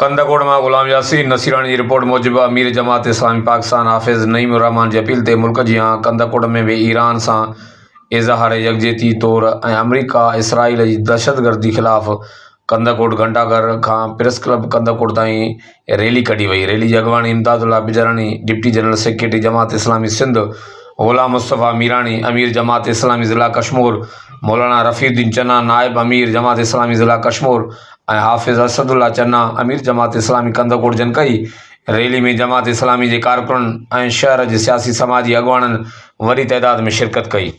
कंदकोट में गुलाम यासीन नसीरानी की रिपोर्ट मूजिब अमीर जमात इस्लामी पाकिस्तान हाफिज़ नईम रहमान की अपील ते मुल्क जी कंदकोट में भी ईरान से इज़हार यकजहती तौर अमरीका इसराइल की दहशतगर्दी खिलाफ़ कंदकोट घंटाघर का प्रेस क्लब कंदकोट ताईं रैली कढी वही। रैली की अगवानी Imdadullah Bijrani, deputy general secretary Jamaat Islami Sindh गुलाम मुस्तफ़ा मीरानी, अमीर जमात इस्लामी ज़िला कश्मीर मौलाना रफ़ीउद्दीन चन्ना, नायब अमीर जमात इस्लामी ज़िला कश्मीर हाफिज़ असदुल्ला चन्ना, अमीर जमात इस्लामी कंदकोट जन कई। रैली में जमात इस्लामी के कारकुन शहर के सियासी समाजी अगवानन वरी तइदाद में शिरकत कई।